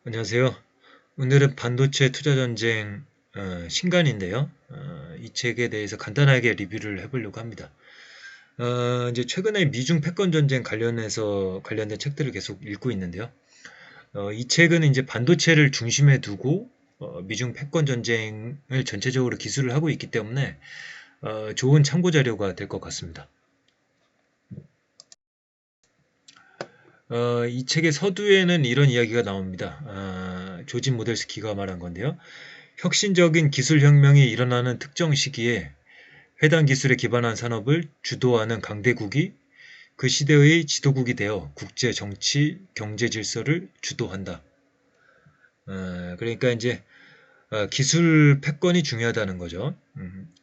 안녕하세요. 오늘은 반도체 투자 전쟁 신간인데요. 이 책에 대해서 간단하게 리뷰를 해보려고 합니다. 이제 최근에 미중 패권 전쟁 관련된 책들을 계속 읽고 있는데요. 이 책은 이제 반도체를 중심에 두고 미중 패권 전쟁을 전체적으로 기술을 하고 있기 때문에 좋은 참고 자료가 될 것 같습니다. 이 책의 서두에는 이런 이야기가 나옵니다. 조지 모델스키가 말한 건데요. 혁신적인 기술혁명이 일어나는 특정 시기에 해당 기술에 기반한 산업을 주도하는 강대국이 그 시대의 지도국이 되어 국제 정치, 경제 질서를 주도한다. 그러니까 이제 기술 패권이 중요하다는 거죠.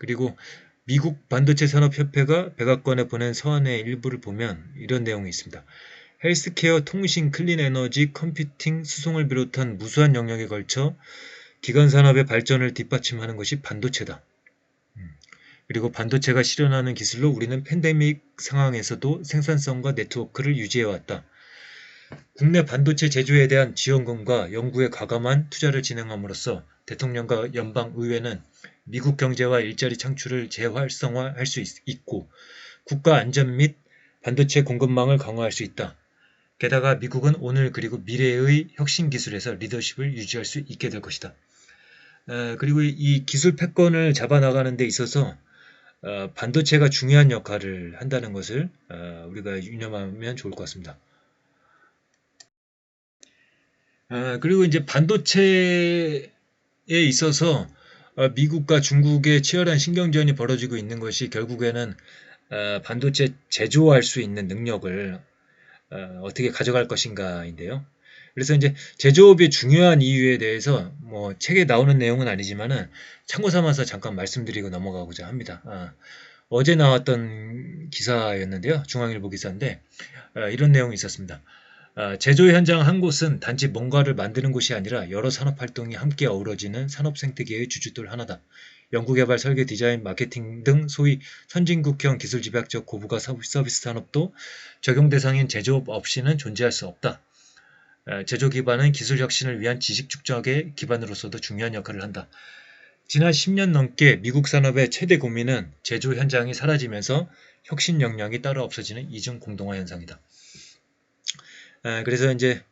그리고 미국 반도체 산업협회가 백악관에 보낸 서한의 일부를 보면 이런 내용이 있습니다. 헬스케어, 통신, 클린 에너지, 컴퓨팅, 수송을 비롯한 무수한 영역에 걸쳐 기간 산업의 발전을 뒷받침하는 것이 반도체다. 그리고 반도체가 실현하는 기술로 우리는 팬데믹 상황에서도 생산성과 네트워크를 유지해왔다. 국내 반도체 제조에 대한 지원금과 연구에 과감한 투자를 진행함으로써 대통령과 연방의회는 미국 경제와 일자리 창출을 재활성화할 수 있고 국가 안전 및 반도체 공급망을 강화할 수 있다. 게다가 미국은 오늘 그리고 미래의 혁신 기술에서 리더십을 유지할 수 있게 될 것이다. 그리고 이 기술 패권을 잡아나가는 데 있어서 반도체가 중요한 역할을 한다는 것을 우리가 유념하면 좋을 것 같습니다. 그리고 이제 반도체에 있어서 미국과 중국의 치열한 신경전이 벌어지고 있는 것이 결국에는 반도체 제조할 수 있는 능력을 어떻게 가져갈 것인가인데요. 그래서 이제 제조업의 중요한 이유에 대해서 뭐 책에 나오는 내용은 아니지만은 참고 삼아서 잠깐 말씀드리고 넘어가고자 합니다. 어제 나왔던 기사였는데요. 중앙일보 기사인데 이런 내용이 있었습니다. 제조 현장 한 곳은 단지 뭔가를 만드는 곳이 아니라 여러 산업 활동이 함께 어우러지는 산업 생태계의 주춧돌 하나다. 연구개발, 설계, 디자인, 마케팅 등 소위 선진국형 기술 집약적 고부가 서비스 산업도 적용 대상인 제조업 없이는 존재할 수 없다. 제조 기반은 기술 혁신을 위한 지식 축적의 기반으로서도 중요한 역할을 한다. 지난 10년 넘게 미국 산업의 최대 고민은 제조 현장이 사라지면서 혁신 역량이 따로 없어지는 이중 공동화 현상이다. 그래서 이제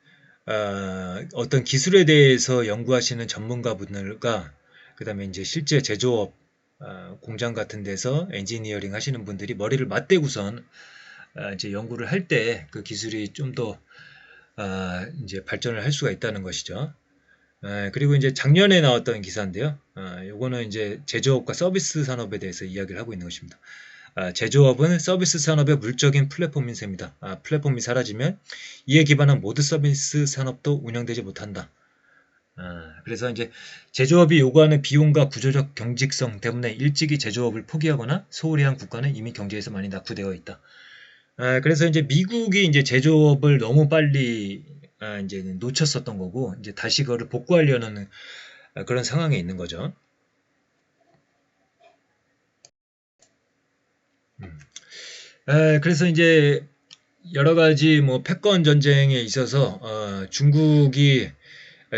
어떤 기술에 대해서 연구하시는 전문가분들과 그다음에 이제 실제 제조업 공장 같은 데서 엔지니어링 하시는 분들이 머리를 맞대고선 이제 연구를 할 때 그 기술이 좀 더 이제 발전을 할 수가 있다는 것이죠. 그리고 이제 작년에 나왔던 기사인데요. 요거는 이제 제조업과 서비스 산업에 대해서 이야기를 하고 있는 것입니다. 제조업은 서비스 산업의 물적인 플랫폼인 셈이다. 플랫폼이 사라지면 이에 기반한 모든 서비스 산업도 운영되지 못한다. 그래서 이제 제조업이 요구하는 비용과 구조적 경직성 때문에 일찍이 제조업을 포기하거나 소홀히 한 국가는 이미 경제에서 많이 낙후되어 있다. 그래서 이제 미국이 이제 제조업을 너무 빨리 이제 놓쳤었던 거고 이제 다시 그거를 복구하려는 그런 상황에 있는 거죠. 그래서 이제 여러 가지 뭐 패권 전쟁에 있어서 중국이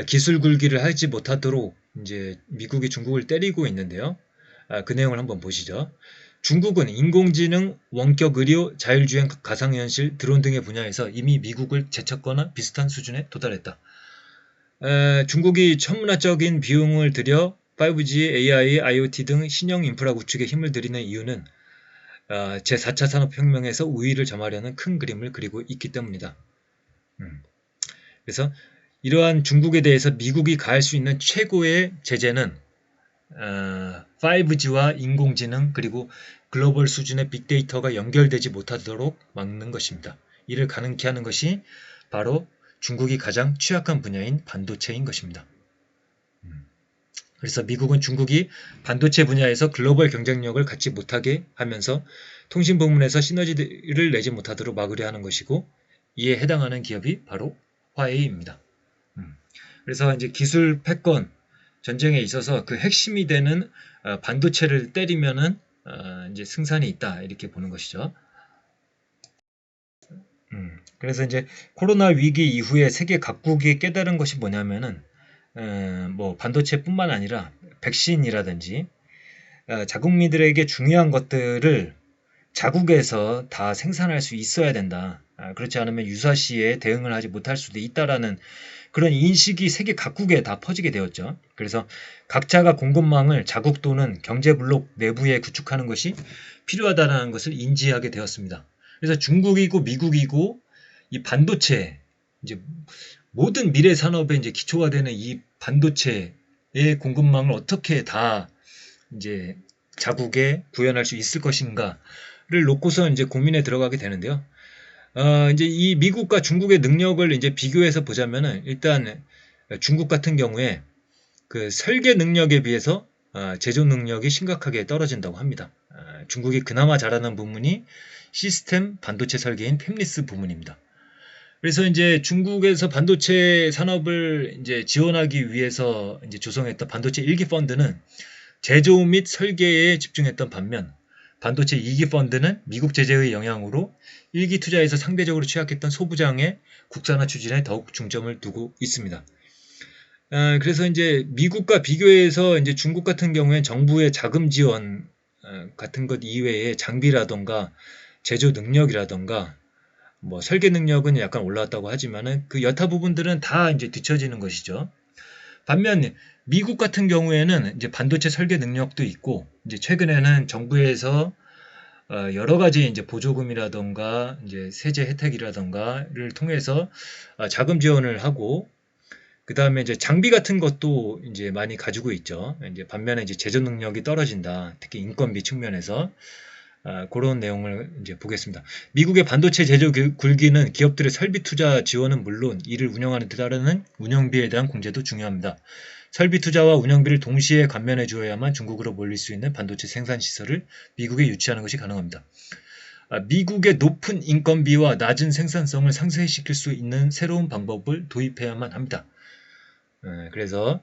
기술 굴기를 하지 못하도록 이제 미국이 중국을 때리고 있는데요. 그 내용을 한번 보시죠. 중국은 인공지능, 원격 의료, 자율주행 가상현실, 드론 등의 분야에서 이미 미국을 제쳤거나 비슷한 수준에 도달했다. 중국이 천문학적인 비용을 들여 5G, AI, IoT 등 신형 인프라 구축에 힘을 들이는 이유는 제4차 산업혁명에서 우위를 점하려는 큰 그림을 그리고 있기 때문이다. 그래서 이러한 중국에 대해서 미국이 가할 수 있는 최고의 제재는 5G와 인공지능 그리고 글로벌 수준의 빅데이터가 연결되지 못하도록 막는 것입니다. 이를 가능케 하는 것이 바로 중국이 가장 취약한 분야인 반도체인 것입니다. 그래서 미국은 중국이 반도체 분야에서 글로벌 경쟁력을 갖지 못하게 하면서 통신 부문에서 시너지를 내지 못하도록 막으려 하는 것이고 이에 해당하는 기업이 바로 화웨이입니다. 그래서 이제 기술 패권 전쟁에 있어서 그 핵심이 되는 반도체를 때리면은 이제 승산이 있다 이렇게 보는 것이죠. 그래서 이제 코로나 위기 이후에 세계 각국이 깨달은 것이 뭐냐면은 뭐 반도체뿐만 아니라 백신이라든지 자국민들에게 중요한 것들을 자국에서 다 생산할 수 있어야 된다. 그렇지 않으면 유사시에 대응을 하지 못할 수도 있다라는 그런 인식이 세계 각국에 다 퍼지게 되었죠. 그래서 각자가 공급망을 자국 또는 경제블록 내부에 구축하는 것이 필요하다는 것을 인지하게 되었습니다. 그래서 중국이고 미국이고 이 반도체, 이제 모든 미래 산업의 이제 기초가 되는 이 반도체의 공급망을 어떻게 다 이제 자국에 구현할 수 있을 것인가를 놓고서 이제 고민에 들어가게 되는데요. 이제 이 미국과 중국의 능력을 이제 비교해서 보자면은 일단 중국 같은 경우에 그 설계 능력에 비해서 제조 능력이 심각하게 떨어진다고 합니다. 중국이 그나마 잘하는 부문이 시스템 반도체 설계인 팹리스 부문입니다. 그래서 이제 중국에서 반도체 산업을 이제 지원하기 위해서 이제 조성했던 반도체 1기 펀드는 제조 및 설계에 집중했던 반면 반도체 2기 펀드는 미국 제재의 영향으로 1기 투자에서 상대적으로 취약했던 소부장의 국산화 추진에 더욱 중점을 두고 있습니다. 그래서 이제 미국과 비교해서 이제 중국 같은 경우엔 정부의 자금 지원 같은 것 이외에 장비라던가 제조 능력이라던가 뭐 설계 능력은 약간 올라왔다고 하지만은 그 여타 부분들은 다 이제 뒤처지는 것이죠. 반면 미국 같은 경우에는 이제 반도체 설계 능력도 있고 이제 최근에는 정부에서 여러 가지 이제 보조금이라던가 이제 세제 혜택이라던가를 통해서 자금 지원을 하고 그 다음에 이제 장비 같은 것도 이제 많이 가지고 있죠. 이제 반면에 이제 제조 능력이 떨어진다. 특히 인건비 측면에서 그런 내용을 이제 보겠습니다. 미국의 반도체 제조 굴기는 기업들의 설비 투자 지원은 물론 이를 운영하는 데 따르는 운영비에 대한 공제도 중요합니다. 설비 투자와 운영비를 동시에 감면해 주어야만 중국으로 몰릴 수 있는 반도체 생산 시설을 미국에 유치하는 것이 가능합니다. 미국의 높은 인건비와 낮은 생산성을 상쇄시킬 수 있는 새로운 방법을 도입해야만 합니다. 그래서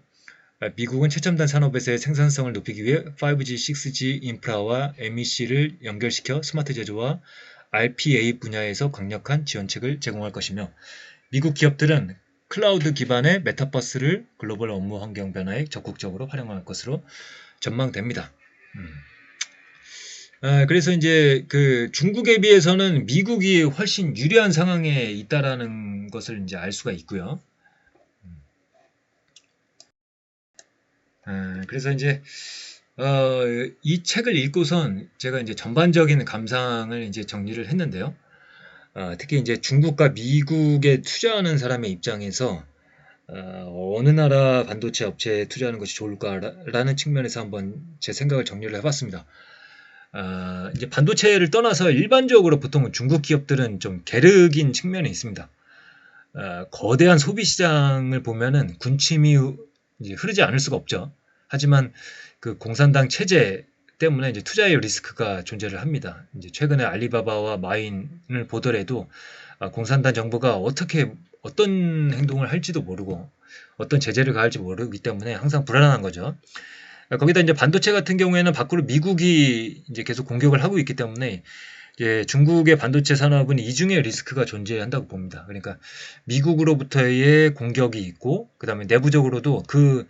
미국은 최첨단 산업에서의 생산성을 높이기 위해 5G, 6G 인프라와 MEC를 연결시켜 스마트 제조와 RPA 분야에서 강력한 지원책을 제공할 것이며 미국 기업들은 클라우드 기반의 메타버스를 글로벌 업무 환경 변화에 적극적으로 활용할 것으로 전망됩니다. 그래서 이제 그 중국에 비해서는 미국이 훨씬 유리한 상황에 있다라는 것을 이제 알 수가 있고요. 그래서 이제 이 책을 읽고선 제가 이제 전반적인 감상을 이제 정리를 했는데요. 특히 이제 중국과 미국에 투자하는 사람의 입장에서 어느 나라 반도체 업체에 투자하는 것이 좋을까라는 측면에서 한번 제 생각을 정리를 해봤습니다. 이제 반도체를 떠나서 일반적으로 보통은 중국 기업들은 좀 게으른 측면이 있습니다. 거대한 소비 시장을 보면은 군침이 이제 흐르지 않을 수가 없죠. 하지만 그 공산당 체제 때문에 이제 투자의 리스크가 존재를 합니다. 이제 최근에 알리바바와 마인을 보더라도 공산당 정부가 어떤 행동을 할지도 모르고 어떤 제재를 가할지 모르기 때문에 항상 불안한 거죠. 거기다 이제 반도체 같은 경우에는 밖으로 미국이 이제 계속 공격을 하고 있기 때문에 이제 중국의 반도체 산업은 이중의 리스크가 존재한다고 봅니다. 그러니까 미국으로부터의 공격이 있고 그다음에 내부적으로도 그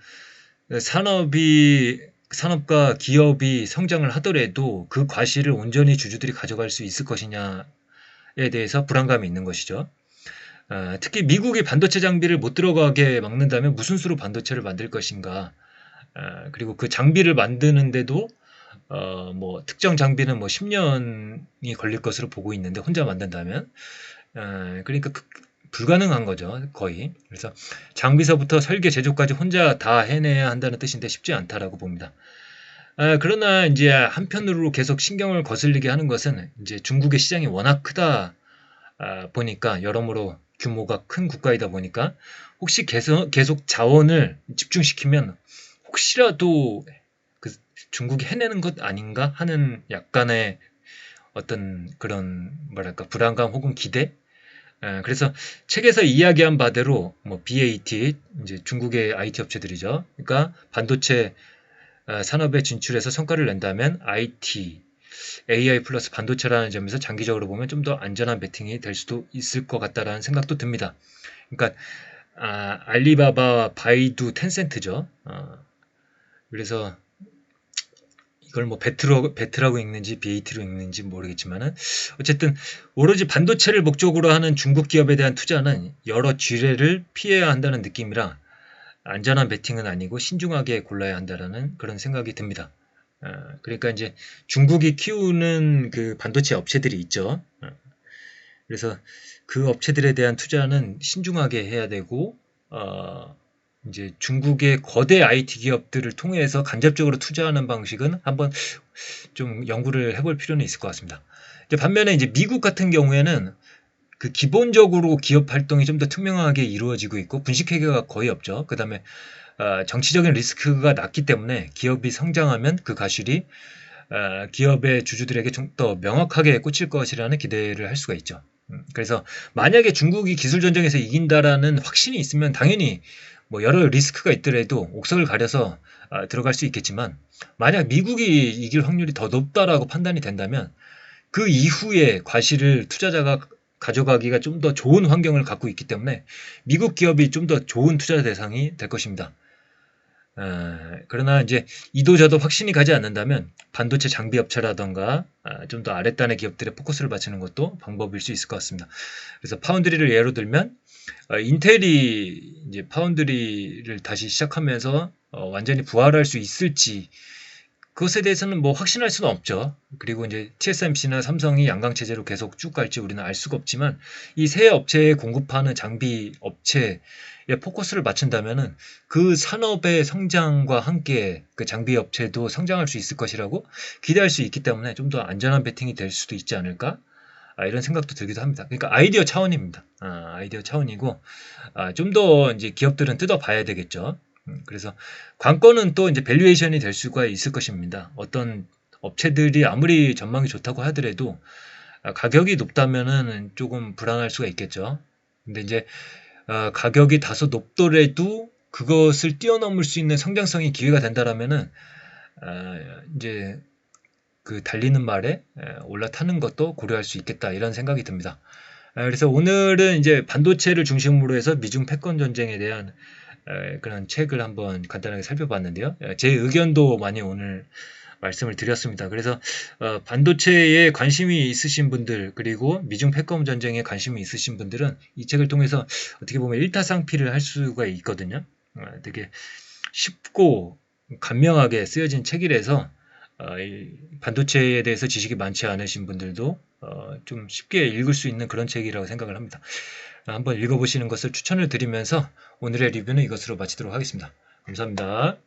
산업과 기업이 성장을 하더라도 그 과실을 온전히 주주들이 가져갈 수 있을 것이냐에 대해서 불안감이 있는 것이죠. 특히 미국이 반도체 장비를 못 들어가게 막는다면 무슨 수로 반도체를 만들 것인가. 그리고 그 장비를 만드는데도 뭐 특정 장비는 뭐 10년이 걸릴 것으로 보고 있는데 혼자 만든다면 그러니까 불가능한 거죠, 거의. 그래서 장비서부터 설계, 제조까지 혼자 다 해내야 한다는 뜻인데 쉽지 않다라고 봅니다. 그러나 이제 한편으로 계속 신경을 거슬리게 하는 것은 이제 중국의 시장이 워낙 크다 보니까 여러모로 규모가 큰 국가이다 보니까 혹시 계속 자원을 집중시키면 혹시라도 그 중국이 해내는 것 아닌가 하는 약간의 어떤 그런 뭐랄까 불안감 혹은 기대. 그래서 책에서 이야기한 바대로 뭐 BAT 이제 중국의 IT 업체들이죠. 그러니까 반도체 산업에 진출해서 성과를 낸다면 IT AI 플러스 반도체라는 점에서 장기적으로 보면 좀 더 안전한 베팅이 될 수도 있을 것 같다라는 생각도 듭니다. 그러니까 알리바바, 바이두, 텐센트죠. 그래서 이걸 뭐 베트라고 읽는지 BAT로 읽는지 모르겠지만은 어쨌든 오로지 반도체를 목적으로 하는 중국 기업에 대한 투자는 여러 쥐레를 피해야 한다는 느낌이라 안전한 베팅은 아니고 신중하게 골라야 한다라는 그런 생각이 듭니다. 그러니까 이제 중국이 키우는 그 반도체 업체들이 있죠. 그래서 그 업체들에 대한 투자는 신중하게 해야 되고, 이제 중국의 거대 IT 기업들을 통해서 간접적으로 투자하는 방식은 한번 좀 연구를 해볼 필요는 있을 것 같습니다. 이제 반면에 이제 미국 같은 경우에는 그 기본적으로 기업 활동이 좀 더 투명하게 이루어지고 있고 분식회계가 거의 없죠. 그 다음에 정치적인 리스크가 낮기 때문에 기업이 성장하면 그 가실이 기업의 주주들에게 좀 더 명확하게 꽂힐 것이라는 기대를 할 수가 있죠. 그래서 만약에 중국이 기술 전쟁에서 이긴다라는 확신이 있으면 당연히 뭐 여러 리스크가 있더라도 옥석을 가려서 들어갈 수 있겠지만 만약 미국이 이길 확률이 더 높다라고 판단이 된다면 그 이후에 과실을 투자자가 가져가기가 좀 더 좋은 환경을 갖고 있기 때문에 미국 기업이 좀 더 좋은 투자 대상이 될 것입니다. 그러나 이제 이도저도 확신이 가지 않는다면 반도체 장비 업체라던가 좀 더 아랫단의 기업들에 포커스를 맞추는 것도 방법일 수 있을 것 같습니다. 그래서 파운드리를 예로 들면 인텔이 이제 파운드리를 다시 시작하면서 완전히 부활할 수 있을지 그것에 대해서는 뭐 확신할 수는 없죠. 그리고 이제 TSMC나 삼성이 양강 체제로 계속 쭉 갈지 우리는 알 수가 없지만 이 세 업체에 공급하는 장비 업체에 포커스를 맞춘다면은 그 산업의 성장과 함께 그 장비 업체도 성장할 수 있을 것이라고 기대할 수 있기 때문에 좀 더 안전한 베팅이 될 수도 있지 않을까? 이런 생각도 들기도 합니다. 그러니까 아이디어 차원입니다. 아이디어 차원이고 좀 더 이제 기업들은 뜯어봐야 되겠죠. 그래서 관건은 또 이제 밸류에이션이 될 수가 있을 것입니다. 어떤 업체들이 아무리 전망이 좋다고 하더라도 가격이 높다면은 조금 불안할 수가 있겠죠. 근데 이제 가격이 다소 높더라도 그것을 뛰어넘을 수 있는 성장성이 기회가 된다라면은 이제 그 달리는 말에 올라타는 것도 고려할 수 있겠다 이런 생각이 듭니다. 그래서 오늘은 이제 반도체를 중심으로 해서 미중 패권 전쟁에 대한 그런 책을 한번 간단하게 살펴봤는데요. 제 의견도 많이 오늘 말씀을 드렸습니다. 그래서 반도체에 관심이 있으신 분들 그리고 미중 패권 전쟁에 관심이 있으신 분들은 이 책을 통해서 어떻게 보면 일타상피를 할 수가 있거든요. 되게 쉽고 간명하게 쓰여진 책이라서 반도체에 대해서 지식이 많지 않으신 분들도 좀 쉽게 읽을 수 있는 그런 책이라고 생각을 합니다. 한번 읽어보시는 것을 추천을 드리면서 오늘의 리뷰는 이것으로 마치도록 하겠습니다. 감사합니다.